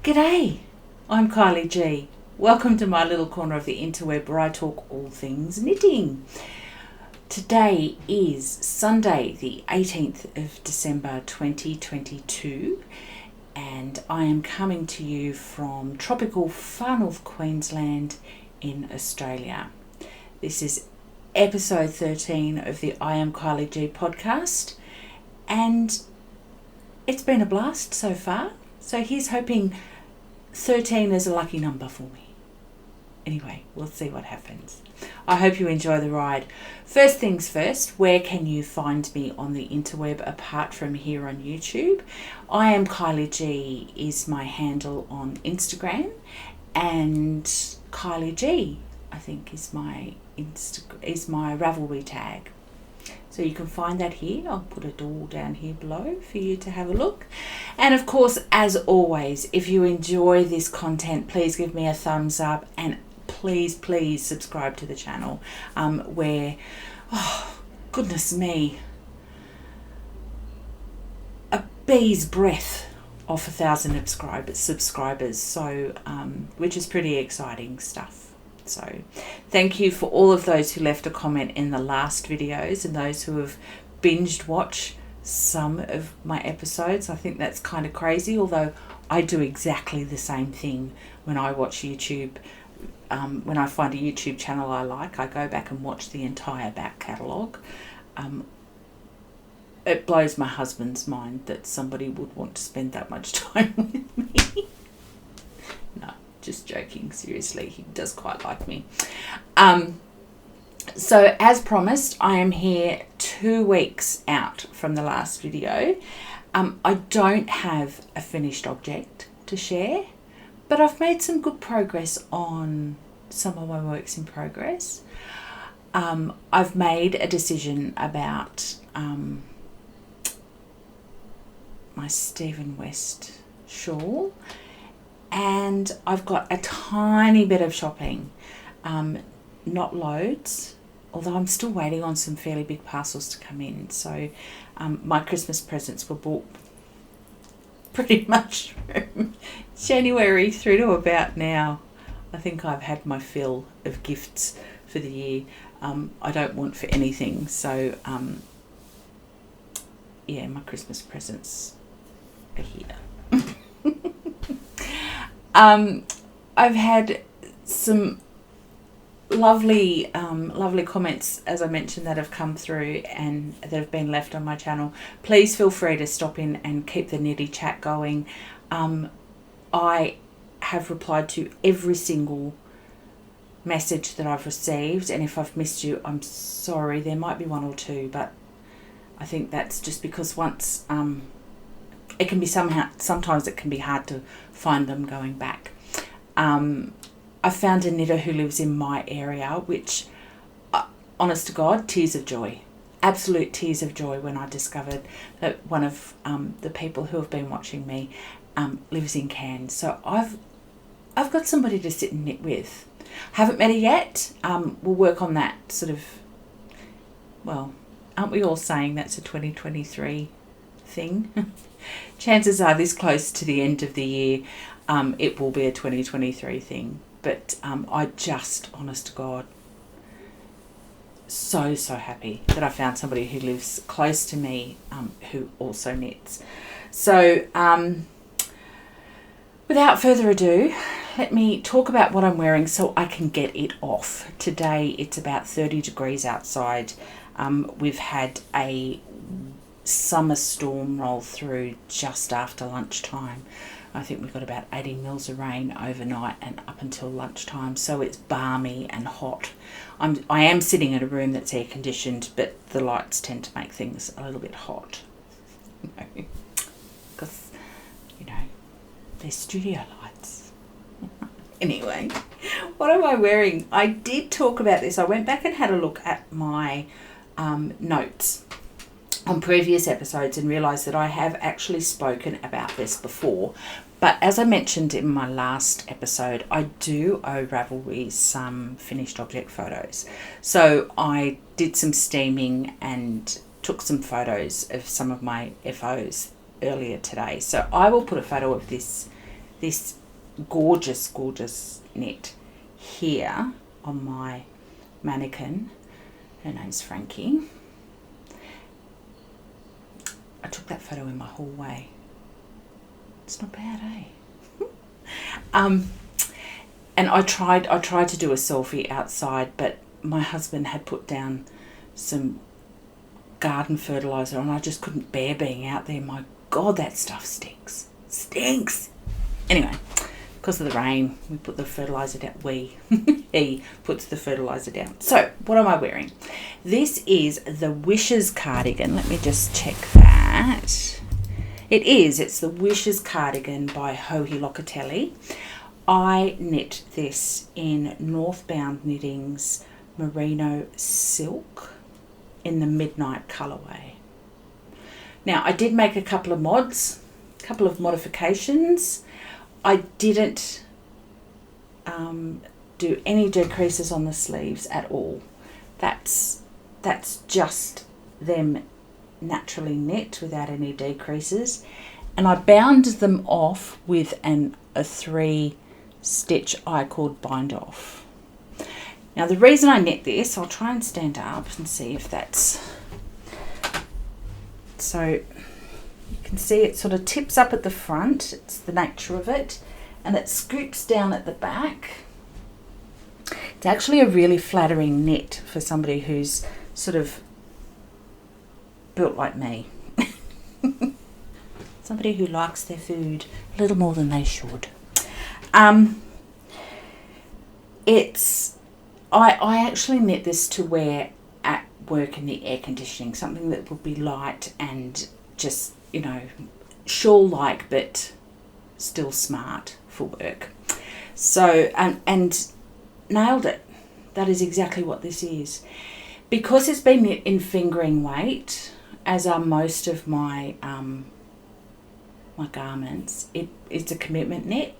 G'day, I'm Kylie G. Welcome to my little corner of the interweb where I talk all things knitting. Today is Sunday the 18th of December 2022 and I am coming to you from tropical far north Queensland in Australia. This is episode 13 of the I Am Kylie G podcast and it's been a blast so far. So here's hoping 13 is a lucky number for me. Anyway, we'll see what happens. I hope you enjoy the ride. First things first, where can you find me on the interweb apart from here on YouTube? I Am Kylie G is my handle on Instagram, and Kylie G, I think, is my Ravelry tag. So you can find that here. I'll put it all down here below for you to have a look. And of course, as always, if you enjoy this content, please give me a thumbs up and please subscribe to the channel where, oh, goodness me, a bee's breath off 1,000 subscribers. So, which is pretty exciting stuff. So thank you for all of those who left a comment in the last videos and those who have binged watched some of my episodes. I think that's kind of crazy, although I do exactly the same thing when I watch YouTube. When I find a YouTube channel I like, I go back and watch the entire back catalogue. It blows my husband's mind that somebody would want to spend that much time with me. No. Just joking, seriously, he does quite like me. So as promised, I am here 2 weeks out from the last video. I don't have a finished object to share, but I've made some good progress on some of my works in progress. I've made a decision about my Stephen West shawl. And I've got a tiny bit of shopping, not loads, although I'm still waiting on some fairly big parcels to come in. So my Christmas presents were bought pretty much from January through to about now. I think I've had my fill of gifts for the year. I don't want for anything. So yeah, my Christmas presents are here. I've had some lovely comments, as I mentioned, that have come through and that have been left on my channel. Please feel free to stop in and keep the nitty chat going. I have replied to every single message that I've received, and if I've missed you, I'm sorry. There might be one or two, but I think that's just because once it can be sometimes it can be hard to find them going back. I found a knitter who lives in my area, which, honest to God, tears of joy. Absolute tears of joy when I discovered that one of the people who have been watching me lives in Cairns. So I've got somebody to sit and knit with. Haven't met her yet. We'll work on that sort of, well, aren't we all saying that's a 2023 thing? Chances are this close to the end of the year, it will be a 2023 thing. But I just, honest to God, so happy that I found somebody who lives close to me who also knits. So without further ado, let me talk about what I'm wearing so I can get it off. Today it's about 30 degrees outside. We've had a summer storm roll through just after lunchtime. I think we've got about 80 mils of rain overnight and up until lunchtime, so it's balmy and hot. I am sitting in a room that's air conditioned, but the lights tend to make things a little bit hot, because they're studio lights. Anyway, what am I wearing? I did talk about this. I went back and had a look at my notes on previous episodes and realised that I have actually spoken about this before. But as I mentioned in my last episode, I do owe Ravelry some finished object photos. So I did some steaming and took some photos of some of my FOs earlier today. So I will put a photo of this this gorgeous, gorgeous knit here on my mannequin. Her name's Frankie. I took that photo in my hallway. It's not bad, eh? And I tried to do a selfie outside, but my husband had put down some garden fertilizer and I just couldn't bear being out there. My God, that stuff stinks. Stinks. Anyway, because of the rain, we put the fertilizer down. He puts the fertilizer down. So, what am I wearing? This is the Wishes cardigan. Let me just check that. It's the Wishes cardigan by Joji Locatelli. I knit this in Northbound Knitting's merino silk in the midnight colourway. Now, I did make a couple of modifications. I didn't do any decreases on the sleeves at all. That's just them naturally knit without any decreases, and I bound them off with a 3-stitch I-cord bind off. Now, the reason I knit this, I'll try and stand up and see if that's so. You can see it sort of tips up at the front. It's the nature of it, and it scoops down at the back. It's actually a really flattering knit for somebody who's sort of built like me. Somebody who likes their food a little more than they should. I actually knit this to wear at work in the air conditioning, something that would be light and just, shawl-like but still smart for work. So, and nailed it. That is exactly what this is. Because it's been knit in fingering weight, as are most of my my garments, it's a commitment knit.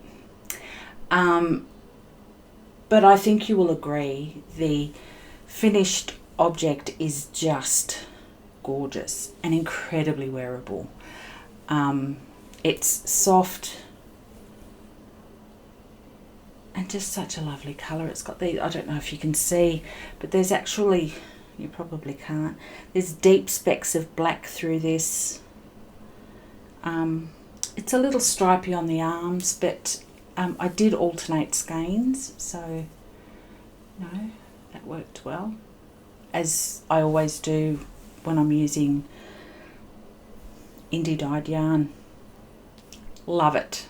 But I think you will agree the finished object is just gorgeous and incredibly wearable. It's soft and just such a lovely colour. It's got I don't know if you can see, but there's actually, you probably can't, there's deep specks of black through this. It's a little stripy on the arms, but I did alternate skeins, so that worked well, as I always do when I'm using indie dyed yarn. Love it.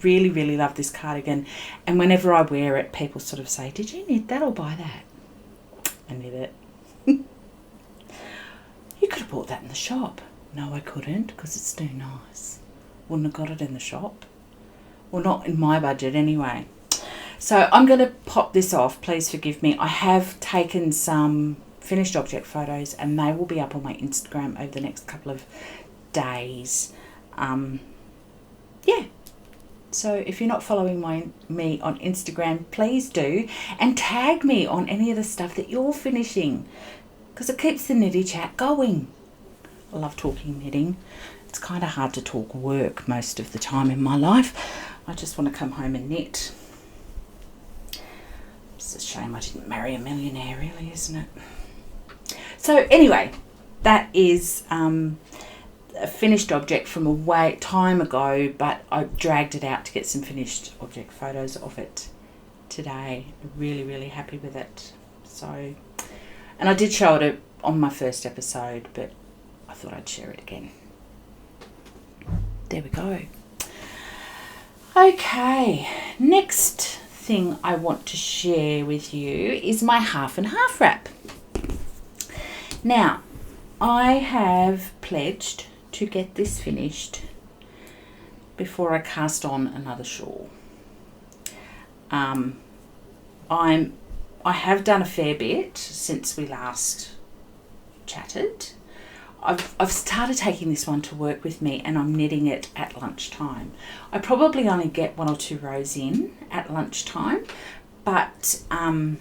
Really, really love this cardigan, and whenever I wear it, people sort of say, "Did you knit that or buy that?" I knit it. You could have bought that in the shop. No, I couldn't, because it's too nice. Wouldn't have got it in the shop. Well, not in my budget anyway. So I'm going to pop this off. Please forgive me. I have taken some finished object photos and they will be up on my Instagram over the next couple of days. Yeah. So if you're not following me on Instagram, please do. And tag me on any of the stuff that you're finishing, because it keeps the knitty chat going. I love talking knitting. It's kind of hard to talk work most of the time in my life. I just want to come home and knit. It's a shame I didn't marry a millionaire, really, isn't it? So anyway, that is a finished object from a time ago, but I dragged it out to get some finished object photos of it today. Really, really happy with it. So, and I did show it on my first episode, but I thought I'd share it again. There we go. Okay, next thing I want to share with you is my half and half wrap. Now, I have pledged to get this finished before I cast on another shawl. I have done a fair bit since we last chatted. I've started taking this one to work with me, and I'm knitting it at lunchtime. I probably only get 1 or 2 rows in at lunchtime, but I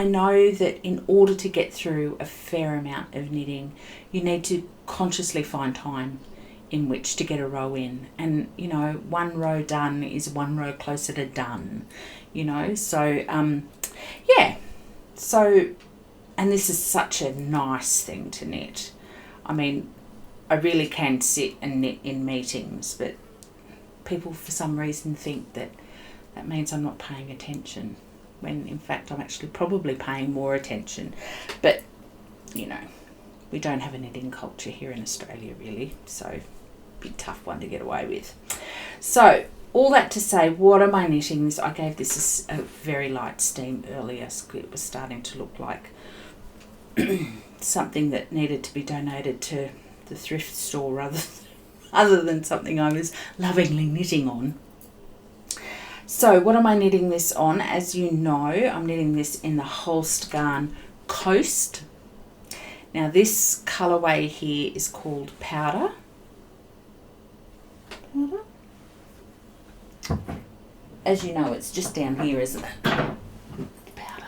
know that in order to get through a fair amount of knitting, you need to consciously find time in which to get a row in. And, you know, one row done is one row closer to done, you know. So, yeah. So, and this is such a nice thing to knit. I mean, I really can sit and knit in meetings, but people for some reason think that that means I'm not paying attention, when in fact I'm actually probably paying more attention. But, you know, we don't have a knitting culture here in Australia really, so big tough one to get away with. So all that to say, what am I knitting this? I gave this a very light steam earlier, so it was starting to look like something that needed to be donated to the thrift store other than something I was lovingly knitting on. So what am I knitting this on? As you know, I'm knitting this in the Holst Garn Coast. Now this colourway here is called Powder. As you know, it's just down here, isn't it? Powder.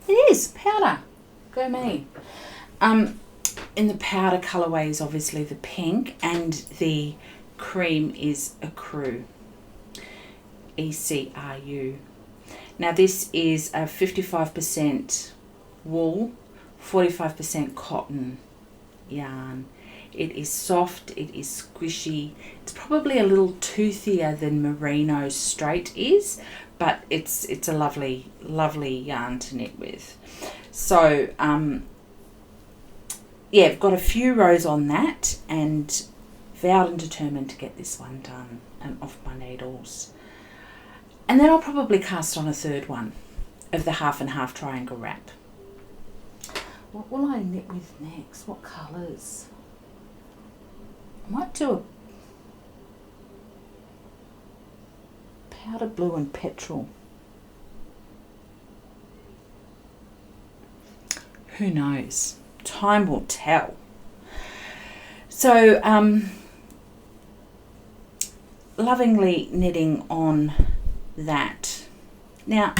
It is Powder. Go me. In the powder colourway is obviously the pink, and the cream is Ecru. ECRU. Now this is a 55% wool, 45% cotton yarn. It is soft, it is squishy. It's probably a little toothier than Merino straight is, but it's a lovely yarn to knit with. So yeah, I've got a few rows on that, and vowed and determined to get this one done and off my needles. And then I'll probably cast on a third one of the half and half triangle wrap. What will I knit with next? What colours? I might do a powder blue and petrol. Who knows? Time will tell. So, lovingly knitting on that. Now,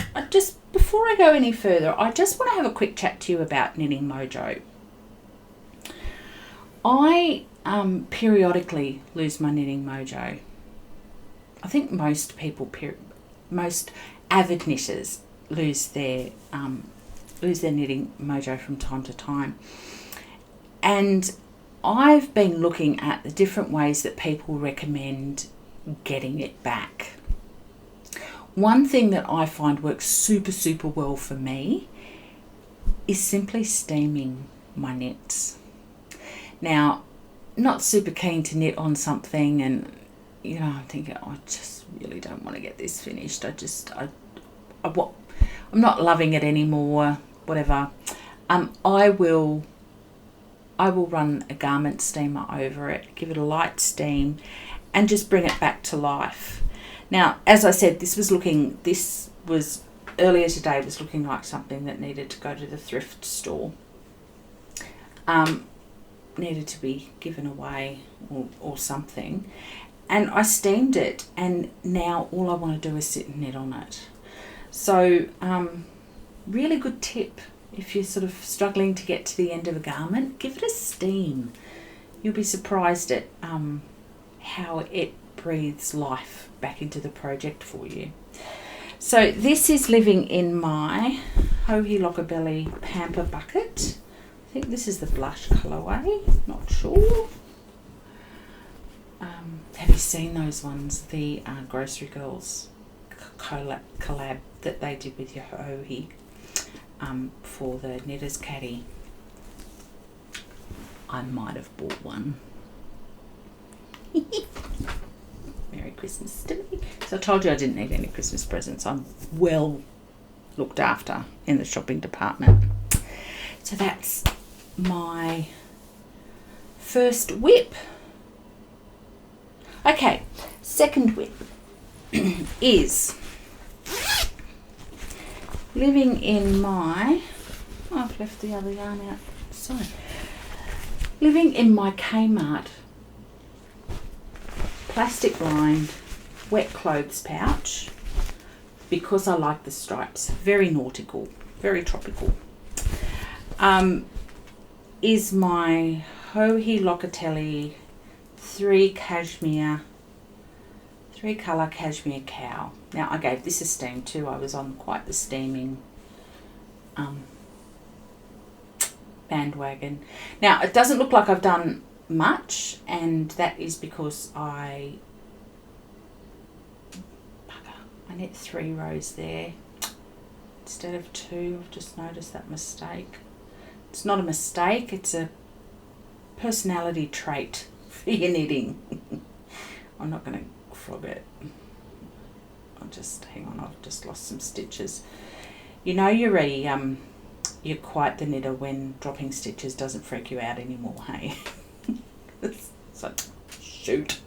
before I go any further, I just want to have a quick chat to you about Knitting Mojo. I periodically lose my knitting mojo. I think most people, most avid knitters lose their knitting mojo from time to time. And I've been looking at the different ways that people recommend getting it back. One thing that I find works super well for me is simply steaming my knits. Now, not super keen to knit on something and, you know, I'm thinking, I just really don't want to get this finished. I'm not loving it anymore, whatever. I will run a garment steamer over it, give it a light steam, and just bring it back to life. Now, as I said, this was earlier today was looking like something that needed to go to the thrift store. Needed to be given away or something. And I steamed it, and now all I want to do is sit and knit on it. So, really good tip. If you're sort of struggling to get to the end of a garment, give it a steam. You'll be surprised at how it breathes life back into the project for you. So this is living in my Hohi Lockabelly Pamper Bucket. I think this is the blush colourway, not sure. Have you seen those ones, the Grocery Girls collab that they did with Yohohi for the Knitter's Caddy? I might have bought one. Merry Christmas to me. So I told you I didn't need any Christmas presents. I'm well looked after in the shopping department. So that's my first whip. Okay, second whip is living in my, I've left the other yarn out, sorry. Living in my Kmart plastic lined wet clothes pouch, because I like the stripes, very nautical, very tropical, is my Hohe Locatelli 3 colour cashmere cow. Now I gave this a steam too. I was on quite the steaming bandwagon. Now it doesn't look like I've done much, and that is because I knit 3 rows there instead of 2. I've just noticed that mistake. It's not a mistake, it's a personality trait for your knitting. I'm not going to frog it. Hang on, I've just lost some stitches. You know you're quite the knitter when dropping stitches doesn't freak you out anymore, hey? So, shoot.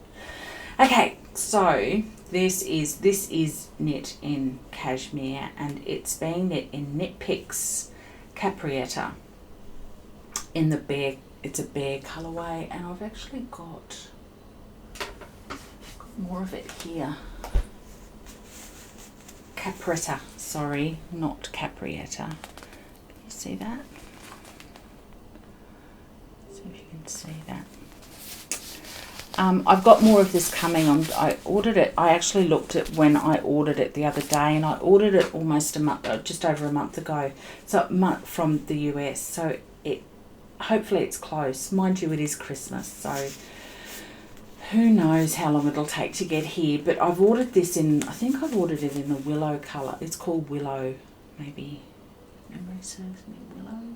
Okay, so this is knit in cashmere, and it's being knit in Knit Picks Caprietta in the bear. It's a bear colourway, and I've actually got more of it here. Capretta, sorry, not Caprietta. Can you see that? See if you can see that. I've got more of this coming on. I ordered it. I actually looked at when I ordered it the other day, and I ordered it almost just over a month ago. So a month from the US. So hopefully it's close. Mind you, it is Christmas, so who knows how long it'll take to get here. But I've ordered this in, I think I've ordered it in the willow colour. It's called Willow, maybe. Memory serves me, Willow.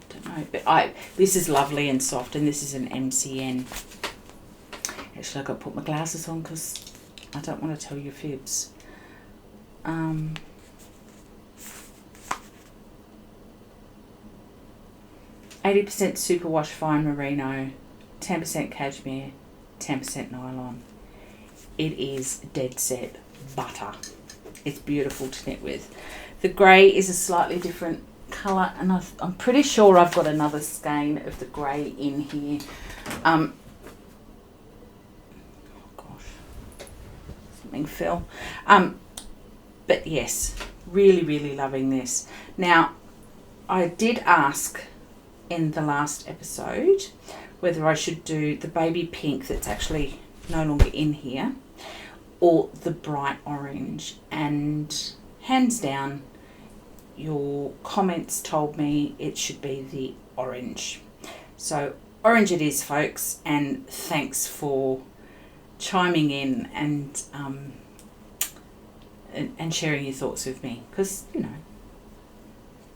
Don't know, but this is lovely and soft, and this is an MCN. Actually, I've got to put my glasses on because I don't want to tell you fibs. 80% superwash fine merino, 10% cashmere, 10% nylon. It is dead set butter. It's beautiful to knit with. The grey is a slightly different colour, and I'm pretty sure I've got another skein of the grey in here. Oh gosh, something fell. But yes, really, really loving this. Now, I did ask in the last episode whether I should do the baby pink that's actually no longer in here, or the bright orange, and hands down your comments told me it should be the orange. So orange it is, folks, and thanks for chiming in and sharing your thoughts with me, because you know,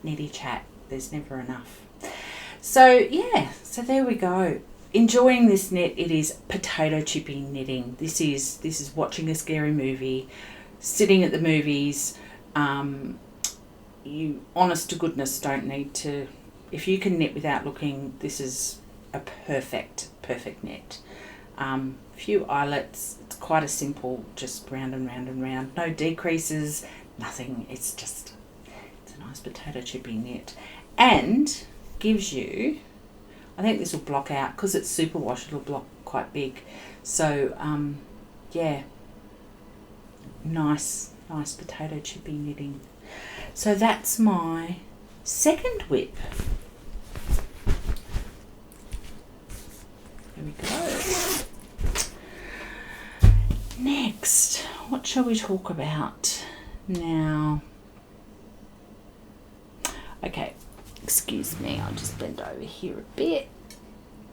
nitty chat, there's never enough. So yeah, so there we go. Enjoying this knit. It is potato chippy knitting. This is watching a scary movie, sitting at the movies. You honest to goodness don't need to, if you can knit without looking, this is a perfect knit. Few eyelets, it's quite a simple, just round and round and round, no decreases, nothing. It's a nice potato chippy knit, and gives you, I think this will block out because it's superwash, it'll block quite big. So yeah, nice potato chippy knitting. So that's my second whip. There we go. Next, what shall we talk about now? Okay, excuse me, I'll just bend over here a bit.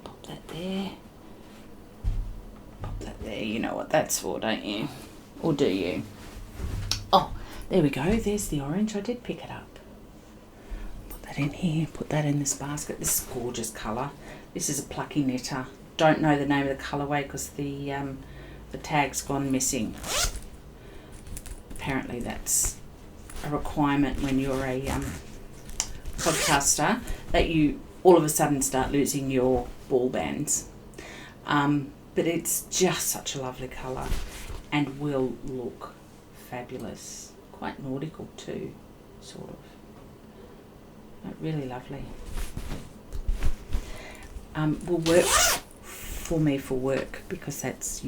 Pop that there. Pop that there. You know what that's for, don't you? Or do you? Oh, there we go. There's the orange. I did pick it up. Put that in here. Put that in this basket. This is a gorgeous colour. This is a plucky knitter. Don't know the name of the colourway because the tag's gone missing. Apparently that's a requirement when you're a podcaster, that you all of a sudden start losing your ball bands. But it's just such a lovely colour and will look fabulous. Quite nautical too, sort of. But really lovely. Will work for me for work because that's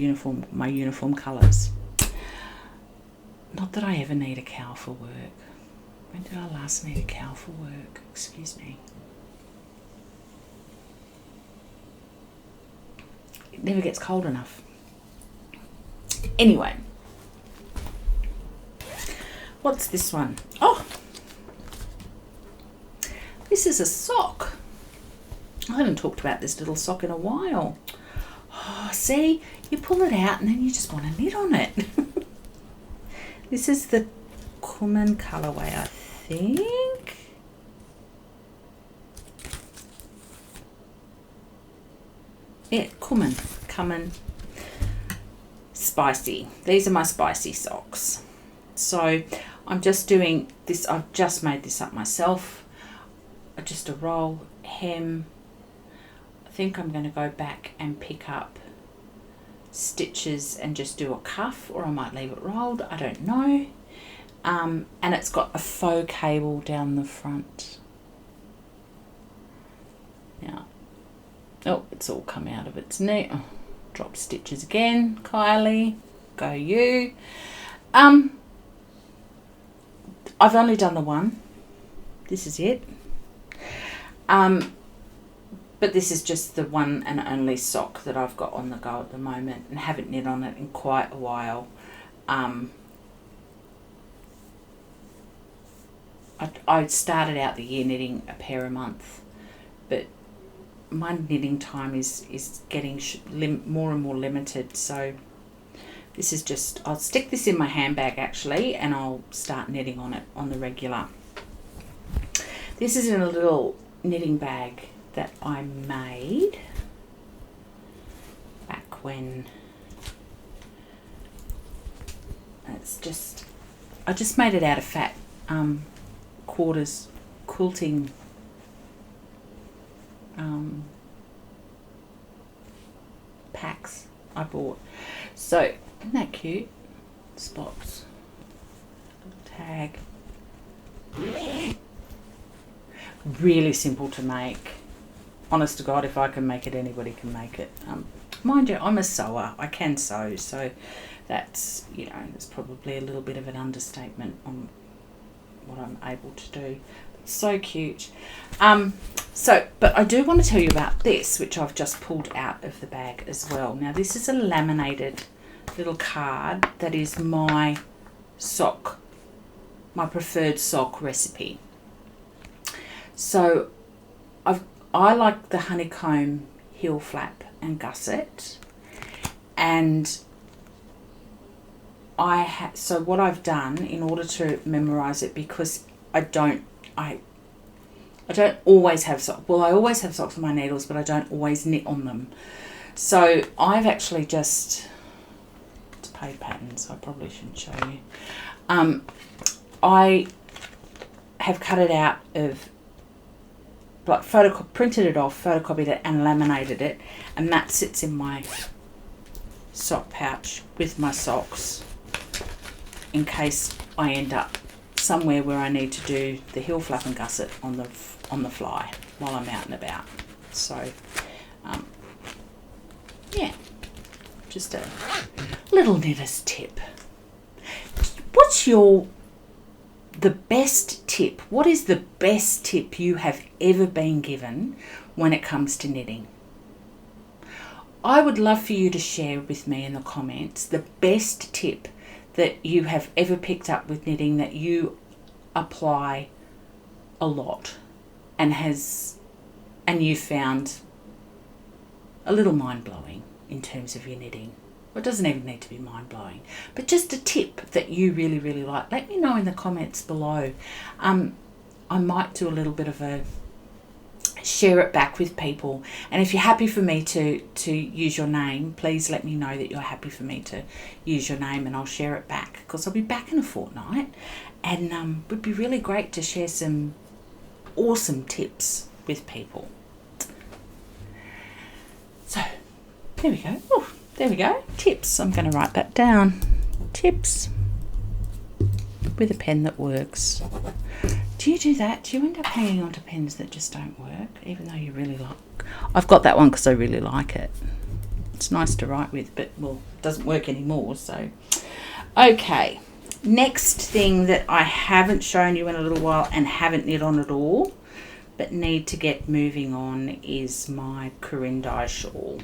my uniform colours. Not that I ever need a cowl for work. When did I last need a cowl for work? Excuse me. it never gets cold enough. Anyway, what's this one? Oh, this is a sock. I haven't talked about this little sock in a while. Oh, see, you pull it out and then you just want to knit on it. This is the Kmart colourway, I think. Yeah, Kmart. Spicy. These are my spicy socks. So I'm just doing this. I've just made this up myself. Just a roll, hem. I think I'm going to go back and pick up stitches and just do a cuff, or I might leave it rolled. I don't know. And it's got a faux cable down the front. Yeah. Oh, it's all come out of its knit. Oh, drop stitches again. Kylie, go you. I've only done the one. This is it. But this is just the one and only sock that I've got on the go at the moment, and haven't knit on it in quite a while. I started out the year knitting a pair a month, but my knitting time is getting more and more limited. So this is just, I'll stick this in my handbag actually, and I'll start knitting on it on the regular. This is in a little knitting bag that I made back when it's just, I just made it out of fat quarters quilting packs I bought. So isn't that cute? Spots, tag, really simple to make. Honest to God, if I can make it, anybody can make it. Mind you, I'm a sewer. I can sew, so that's, you know, there's probably a little bit of an understatement on what I'm able to do. It's so cute. But I do want to tell you about this, which I've just pulled out of the bag as well. Now, this is a laminated little card that is my sock, my preferred sock recipe. So I like the honeycomb heel flap and gusset, and so what I've done in order to memorize it, because I don't always have socks. Well, I always have socks on my needles, but I don't always knit on them. So I've actually just, it's paid patterns, I probably shouldn't show you. I have cut it out of, like, printed it off, photocopied it and laminated it, and that sits in my sock pouch with my socks in case I end up somewhere where I need to do the heel flap and gusset on the fly while I'm out and about. So yeah, just a little knitter's tip. What's the best tip? What is the best tip you have ever been given when it comes to knitting? I would love for you to share with me in the comments the best tip that you have ever picked up with knitting that you apply a lot and you found a little mind-blowing in terms of your knitting. Well, it doesn't even need to be mind-blowing, but just a tip that you really, really like. Let me know in the comments below. I might do a little bit of a share it back with people, and if you're happy for me to use your name, please let me know that you're happy for me to use your name, and I'll share it back, because I'll be back in a fortnight, and it would be really great to share some awesome tips with people. So there we go. Oh, there we go. Tips. I'm going to write that down. Tips with a pen that works. Do you do that? Do you end up hanging on to pens that just don't work, even though you really like? I've got that one because I really like it. It's nice to write with, but, well, it doesn't work anymore. So, okay. Next thing that I haven't shown you in a little while and haven't knit on at all, but need to get moving on, is my Corindai shawl.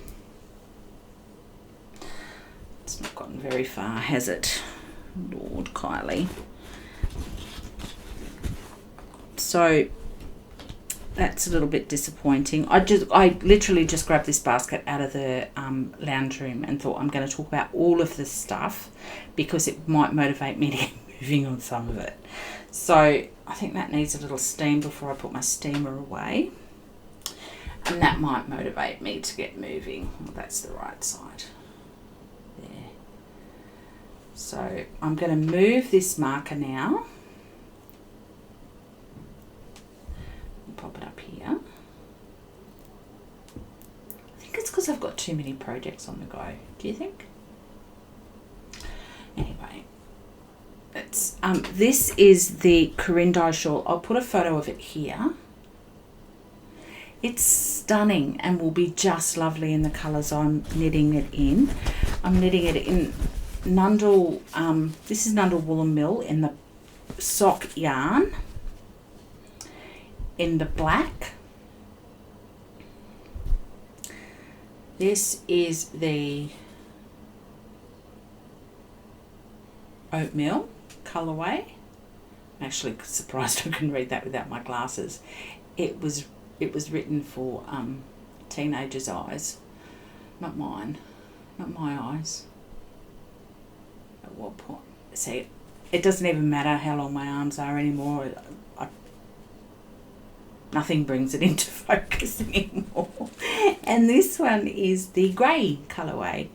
It's not gotten very far, has it? Lord, Kylie. So that's a little bit disappointing. I literally just grabbed this basket out of the lounge room and thought I'm going to talk about all of this stuff because it might motivate me to get moving on some of it. So I think that needs a little steam before I put my steamer away. And that might motivate me to get moving. Well, that's the right side. There. So I'm going to move this marker now. Pop it up here. I think it's because I've got too many projects on the go. Do you think? Anyway, it's this is the Corindai shawl. I'll put a photo of it here. It's stunning and will be just lovely in the colours I'm knitting it in. I'm knitting it in Nundle. This is Nundle Woolen Mill in the sock yarn. In the black. This is the oatmeal colourway. I'm actually surprised I can read that without my glasses. It was written for teenagers' eyes, not mine, not my eyes. At what point? See, it doesn't even matter how long my arms are anymore. Nothing brings it into focus anymore. And this one is the grey colourway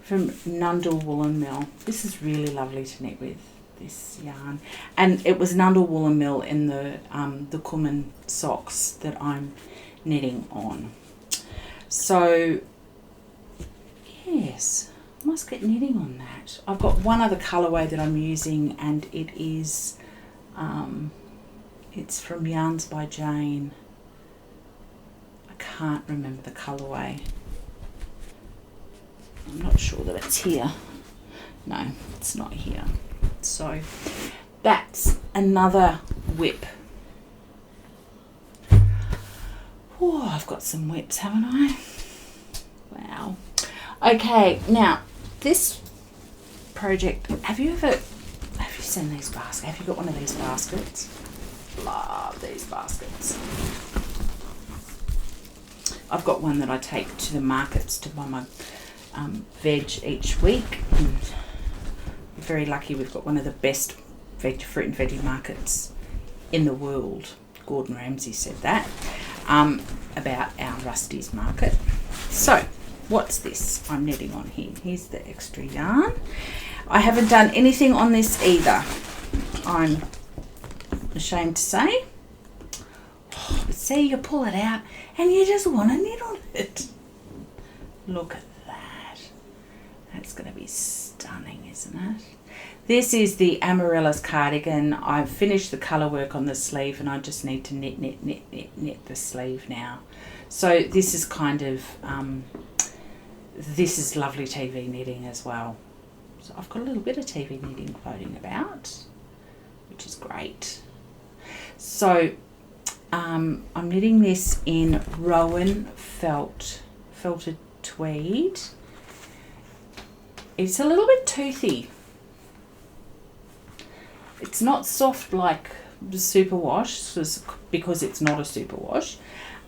from Nundle Woolen Mill. This is really lovely to knit with, this yarn. And it was Nundle Woolen Mill in the Kumon socks that I'm knitting on. So, yes, I must get knitting on that. I've got one other colourway that I'm using and it is... it's from Yarns by Jane. I can't remember the colourway. I'm not sure that it's here. No, it's not here. So that's another whip. Oh, I've got some whips, haven't I? Wow. Okay, now this project, have you seen these baskets? Have you got one of these baskets? Love these baskets. I've got one that I take to the markets to buy my veg each week. And I'm very lucky we've got one of the best fruit and veggie markets in the world. Gordon Ramsay said that about our Rusty's market. So, what's this I'm knitting on here? Here's the extra yarn. I haven't done anything on this either. I'm ashamed to say. Oh, but see, you pull it out and you just want to knit on it. Look at that. That's going to be stunning, isn't it? This is the maryllis cardigan. I've finished the colour work on the sleeve and I just need to knit the sleeve now. So this is kind of, this is lovely TV knitting as well. So I've got a little bit of TV knitting floating about, which is great. So I'm knitting this in Rowan felted tweed. It's a little bit toothy. It's not soft like the superwash because it's not a superwash.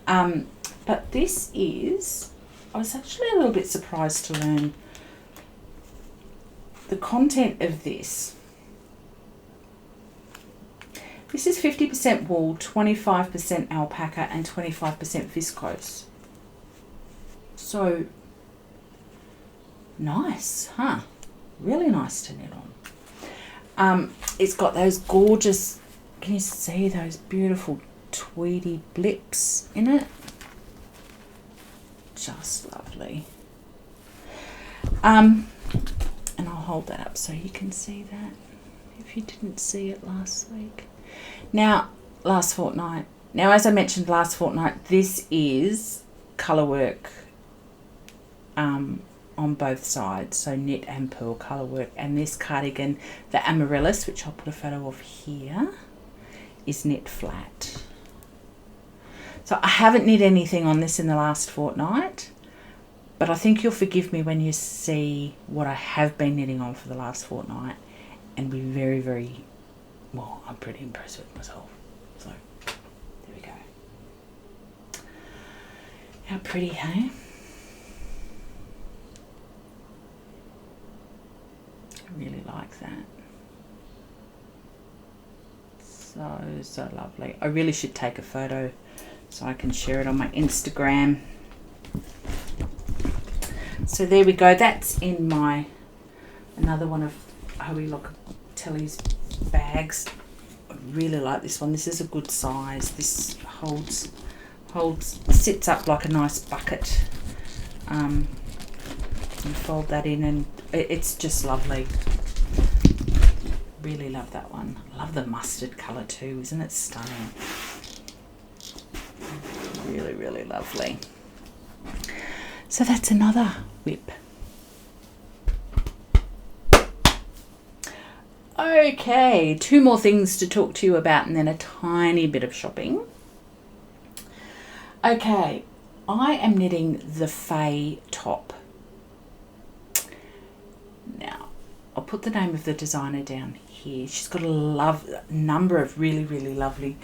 But this is, I was actually a little bit surprised to learn the content of this. This is 50% wool, 25% alpaca and 25% viscose. So nice, huh? Really nice to knit on. It's got those gorgeous, can you see those beautiful tweedy blips in it? Just lovely. And I'll hold that up so you can see that if you didn't see it last week. Now, last fortnight. Now, as I mentioned last fortnight, this is colour work on both sides, so knit and purl colour work. And this cardigan, the amaryllis, which I'll put a photo of here, is knit flat. So I haven't knit anything on this in the last fortnight, But I think you'll forgive me when you see what I have been knitting on for the last fortnight and be very, very, well, I'm pretty impressed with myself. So, there we go. How pretty, hey? I really like that. So lovely. I really should take a photo so I can share it on my Instagram. So there we go. That's in my another one of Hoey Locatelli's bags. I really like this one. This is a good size. This sits up like a nice bucket. You fold that in and it's just lovely. Really love that one. I love the mustard colour too. Isn't it stunning? Really, really lovely. So that's another whip. Okay, 2 more things to talk to you about and then a tiny bit of shopping. Okay, I am knitting the Faye top. Now, I'll put the name of the designer down here. She's got a number of really, really lovely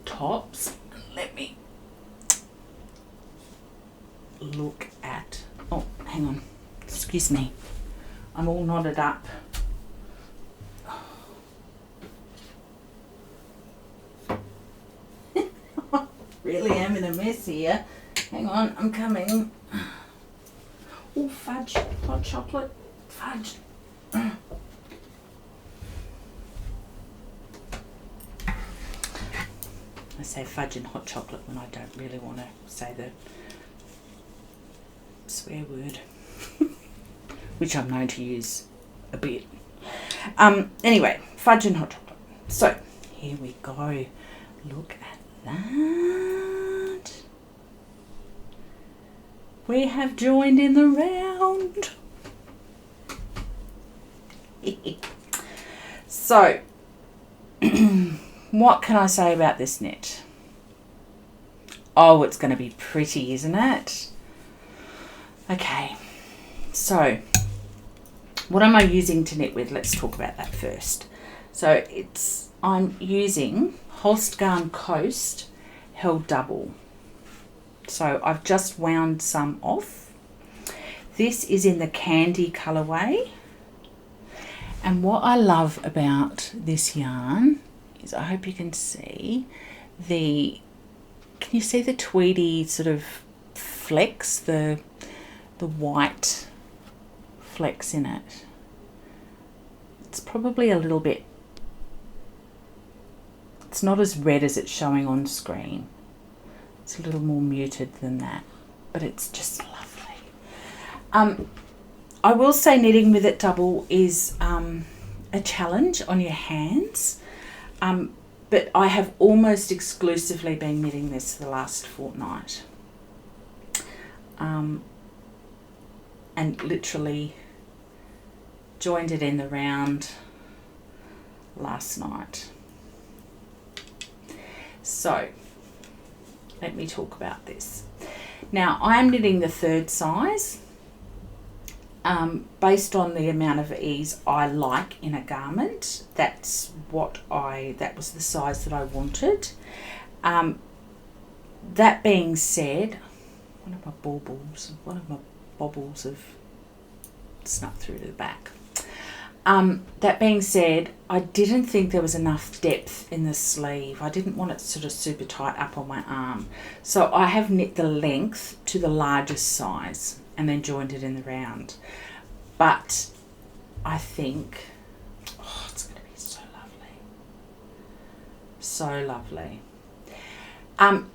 tops. Let me look at, oh, hang on, excuse me. I'm all knotted up. Really am in a mess here. Hang on, I'm coming. Oh, fudge, hot chocolate, fudge. I say fudge and hot chocolate when I don't really want to say the swear word, which I'm known to use a bit. Anyway, fudge and hot chocolate. So, here we go. Look at that. We have joined in the round. So, what can I say about this knit? Oh, it's going to be pretty, isn't it? Okay, so what am I using to knit with? Let's talk about that first. So I'm using Holstgarn Coast held double. So I've just wound some off. This is in the candy colorway. And what I love about this yarn is, I hope you can see can you see the tweedy sort of flecks, the white flecks in it? It's probably a little bit, it's not as red as it's showing on screen. It's a little more muted than that, but it's just lovely. I will say knitting with it double is a challenge on your hands, but I have almost exclusively been knitting this for the last fortnight, and literally joined it in the round last night. So let me talk about this. Now I'm knitting the 3rd size, based on the amount of ease I like in a garment. That was the size that I wanted. That being said, one of my baubles have snuck through to the back. That being said, I didn't think there was enough depth in the sleeve. I didn't want it sort of super tight up on my arm. So I have knit the length to the largest size and then joined it in the round. But I think, it's going to be so lovely. So lovely.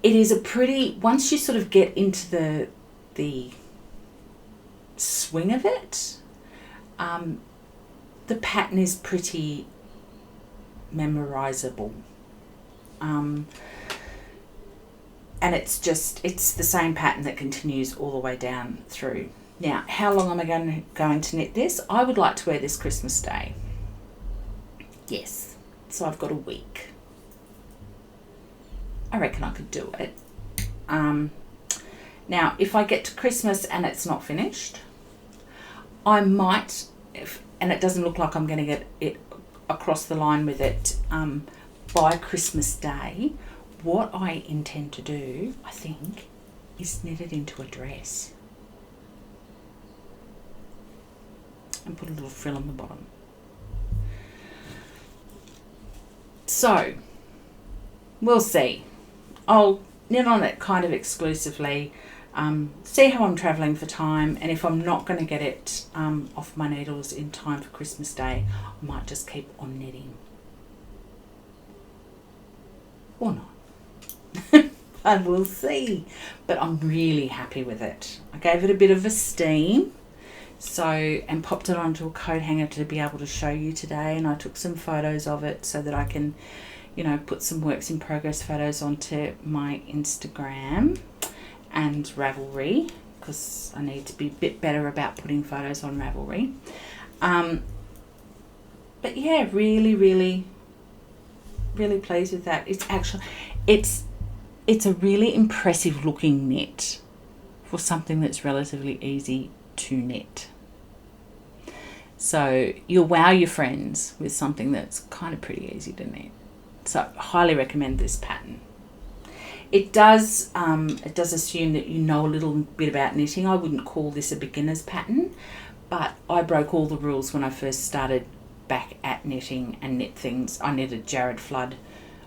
It is a pretty, once you sort of get into the swing of it, the pattern is pretty memorizable. And it's the same pattern that continues all the way down through. Now, how long am I going to knit this? I would like to wear this Christmas Day. Yes, so I've got a week. I reckon I could do it. Now, if I get to Christmas and it's not finished, I might, and it doesn't look like I'm going to get it across the line with it by Christmas Day, what I intend to do, I think, is knit it into a dress and put a little frill on the bottom. So, we'll see. I'll knit on it kind of exclusively, see how I'm travelling for time, and if I'm not going to get it off my needles in time for Christmas Day, I might just keep on knitting. Or not. I will see. But I'm really happy with it. I gave it a bit of a steam, and popped it onto a coat hanger to be able to show you today, and I took some photos of it so that I can, put some works in progress photos onto my Instagram and Ravelry, because I need to be a bit better about putting photos on Ravelry. But yeah, really, really, really pleased with that. It's a really impressive looking knit for something that's relatively easy to knit. So you'll wow your friends with something that's kind of pretty easy to knit. So I highly recommend this pattern. It does assume that you know a little bit about knitting. I wouldn't call this a beginner's pattern, but I broke all the rules when I first started back at knitting and knit things. I knitted Jared Flood.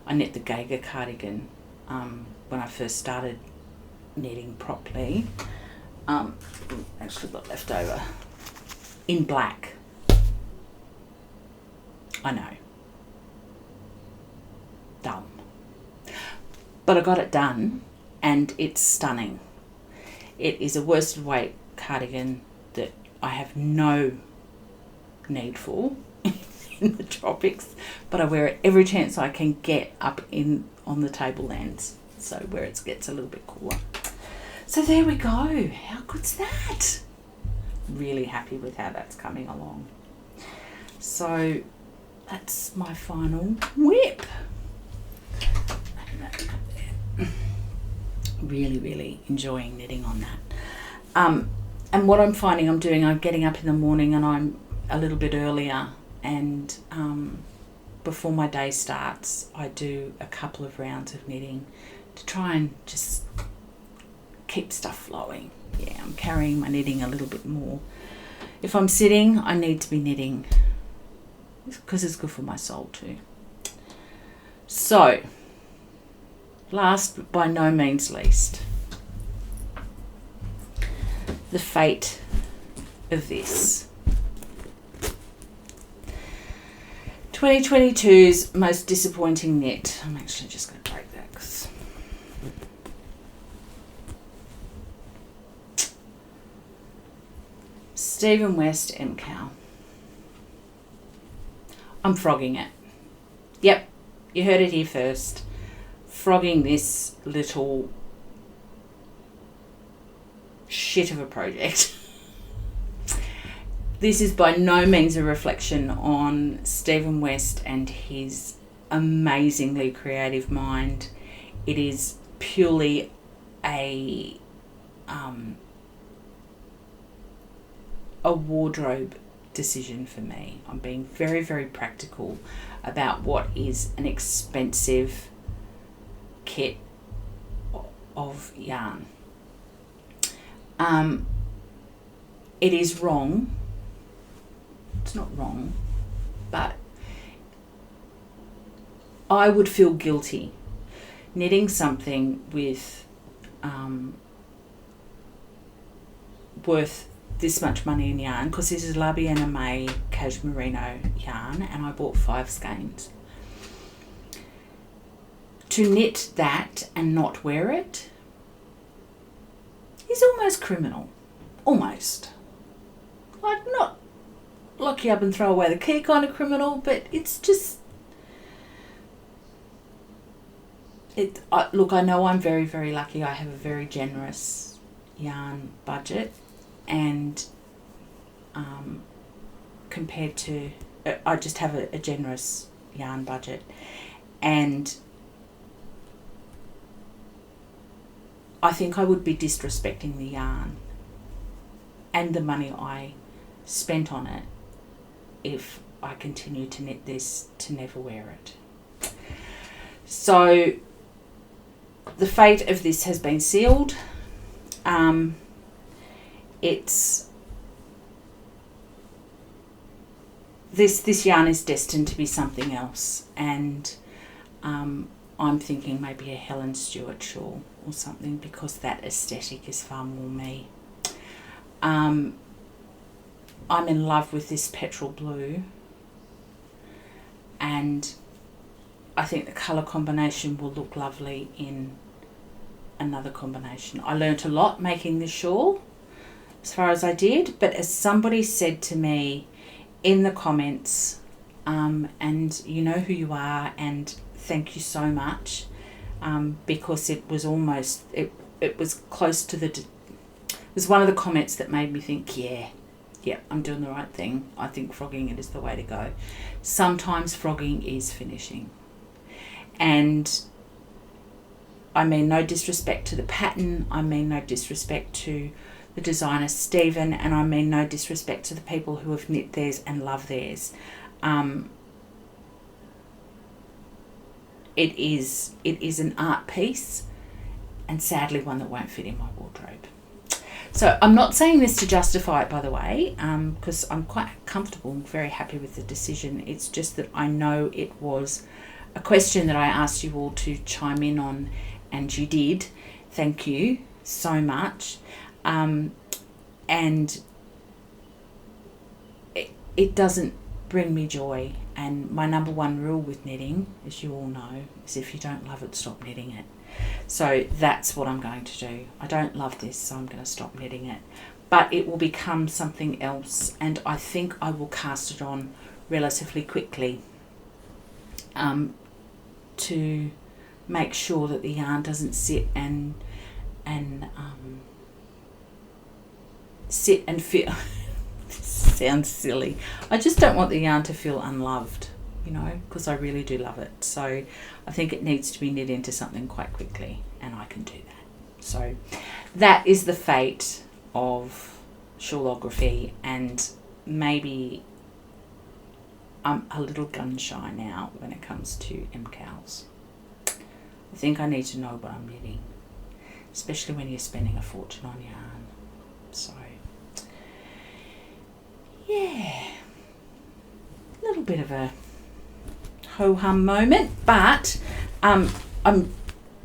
I knit the Geiger cardigan when I first started knitting properly. Actually got left over in black. I know. Dumb. But I got it done, and it's stunning. It is a worsted weight cardigan that I have no need for in the tropics, but I wear it every chance I can get up on the tablelands, so where it gets a little bit cooler. So there we go. How good's that? Really happy with how that's coming along. So that's my final whip. Really, really enjoying knitting on that. And what I'm finding I'm doing, I'm getting up in the morning and I'm a little bit earlier, and before my day starts, I do a couple of rounds of knitting to try and just keep stuff flowing. Yeah, I'm carrying my knitting a little bit more. If I'm sitting, I need to be knitting because it's good for my soul too. So, last but by no means least, the fate of this. 2022's most disappointing knit. I'm actually just going to break that because Stephen West MCal. I'm frogging it. Yep, you heard it here first. Frogging this little shit of a project. This is by no means a reflection on Stephen West and his amazingly creative mind. It is purely a wardrobe decision for me. I'm being very, very practical about what is an expensive kit of yarn. It is wrong. It's not wrong, but I would feel guilty knitting something with worth this much money in yarn, because this is La Bienna May Cashmere Merino yarn, and I bought 5 skeins. To knit that and not wear it is almost criminal. Almost. Like, not lock you up and throw away the key kind of criminal, but it's just... Look, I know I'm very, very lucky. I have a very generous yarn budget, and compared to... I just have a generous yarn budget, and I think I would be disrespecting the yarn and the money I spent on it if I continue to knit this to never wear it. So the fate of this has been sealed. This yarn is destined to be something else, and I'm thinking maybe a Helen Stewart shawl or something, because that aesthetic is far more me. I'm in love with this petrol blue, and I think the colour combination will look lovely in another combination. I learnt a lot making this shawl, as far as I did, but as somebody said to me in the comments, and you know who you are, and thank you so much, because it was almost, it was close to it was one of the comments that made me think, yeah, I'm doing the right thing. I think frogging it is the way to go. Sometimes frogging is finishing. And I mean no disrespect to the pattern, I mean no disrespect to the designer Stephen, and I mean no disrespect to the people who have knit theirs and love theirs. It is an art piece, and sadly one that won't fit in my wardrobe. So I'm not saying this to justify it, by the way, because I'm quite comfortable and very happy with the decision. It's just that I know it was a question that I asked you all to chime in on, and you did. Thank you so much. And it doesn't bring me joy. And my number one rule with knitting, as you all know, is if you don't love it, stop knitting it. So that's what I'm going to do. I don't love this, so I'm going to stop knitting it. But it will become something else, and I think I will cast it on relatively quickly, to make sure that the yarn doesn't sit and feel this sounds silly. I just don't want the yarn to feel unloved, you know, because I really do love it. So I think it needs to be knit into something quite quickly, and I can do that. So that is the fate of shawlography, and maybe I'm a little gun shy now when it comes to MCALs. I think I need to know what I'm knitting, especially when you're spending a fortune on yarn. So yeah, a little bit of a ho-hum moment, but I'm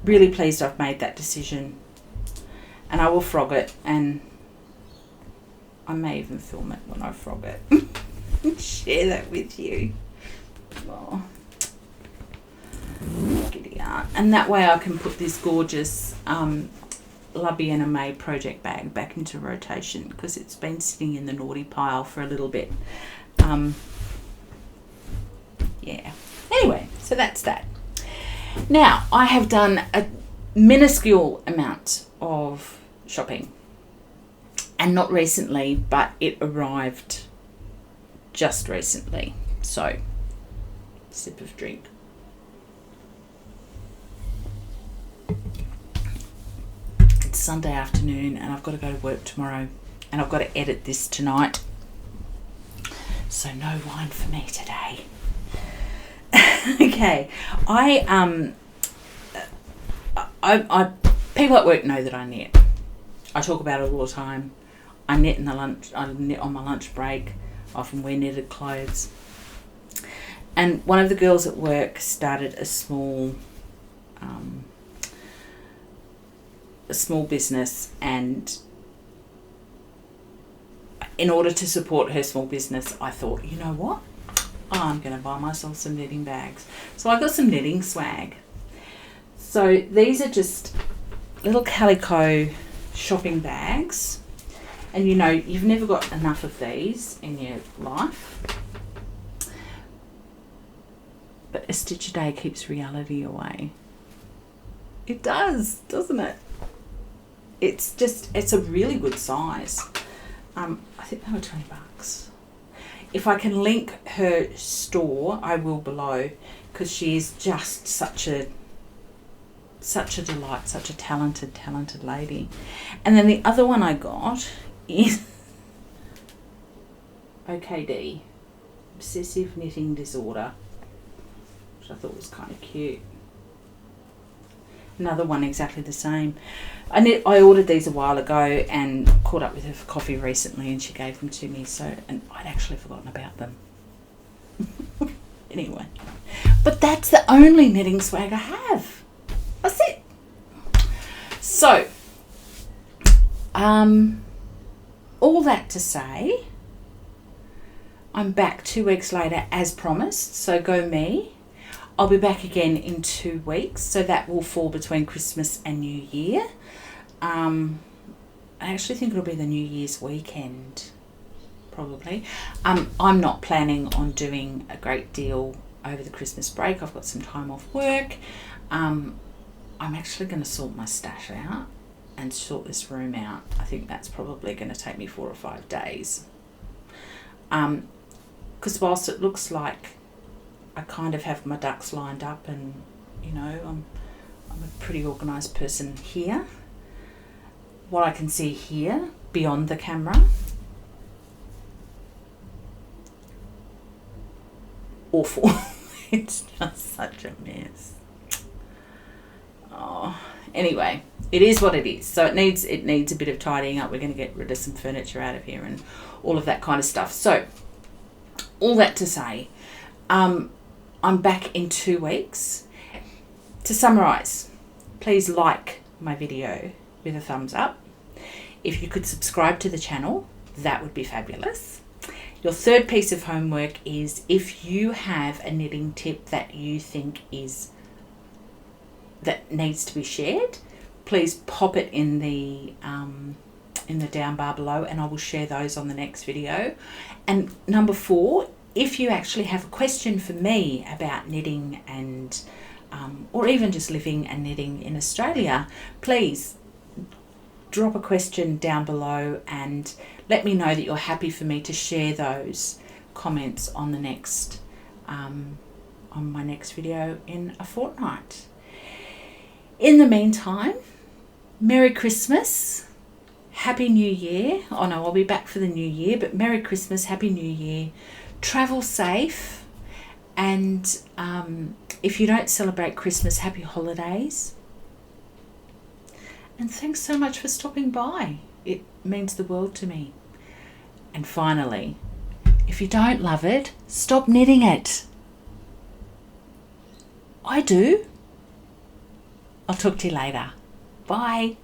really pleased I've made that decision, and I will frog it, and I may even film it when I frog it. Share that with you. Oh, giddy art. And that way I can put this gorgeous La Bienne May project bag back into rotation, because it's been sitting in the naughty pile for a little bit. Yeah. Anyway, so that's that. Now, I have done a minuscule amount of shopping, and not recently, but it arrived just recently. So, sip of drink. It's Sunday afternoon, and I've got to go to work tomorrow, and I've got to edit this tonight. So no wine for me today. Okay, I people at work know that I knit. I talk about it all the time. I knit I knit on my lunch break. I often wear knitted clothes. And one of the girls at work started a small business, and in order to support her small business, I thought, you know what? I'm going to buy myself some knitting bags. So I got some knitting swag. So these are just little calico shopping bags. And you know, you've never got enough of these in your life. But a stitch a day keeps reality away. It does, doesn't it? It's a really good size. I think they were $20. If I can link her store, I will below, because she is just such a such a delight, such a talented lady. And then the other one I got is OKD, obsessive knitting disorder, which I thought was kind of cute. Another one exactly the same. I ordered these a while ago and caught up with her for coffee recently, and she gave them to me. And I'd actually forgotten about them. Anyway, but that's the only knitting swag I have. That's it. So, all that to say, I'm back 2 weeks later as promised. So go me. I'll be back again in 2 weeks, so that will fall between Christmas and New Year. I actually think it'll be the New Year's weekend, probably. I'm not planning on doing a great deal over the Christmas break. I've got some time off work. I'm actually going to sort my stash out and sort this room out. I think that's probably going to take me 4 or 5 days. Because whilst it looks like I kind of have my ducks lined up, and I'm a pretty organised person here. What I can see here beyond the camera, awful. It's just such a mess. Oh, anyway, it is what it is. So it needs a bit of tidying up. We're going to get rid of some furniture out of here and all of that kind of stuff. So all that to say, I'm back in 2 weeks. To summarise, please like my video with a thumbs up. If you could subscribe to the channel, that would be fabulous. Your third piece of homework is, if you have a knitting tip that you think that needs to be shared, please pop it in the down bar below, and I will share those on the next video. And number 4, if you actually have a question for me about knitting and or even just living and knitting in Australia, please drop a question down below and let me know that you're happy for me to share those comments on the next on my next video in a fortnight. In the meantime, Merry Christmas, Happy New Year. Oh no, I'll be back for the New Year, but Merry Christmas, Happy New Year. Travel safe, and if you don't celebrate Christmas, happy holidays. And thanks so much for stopping by. It means the world to me. And finally, if you don't love it, stop knitting it. I do. I'll talk to you later. Bye.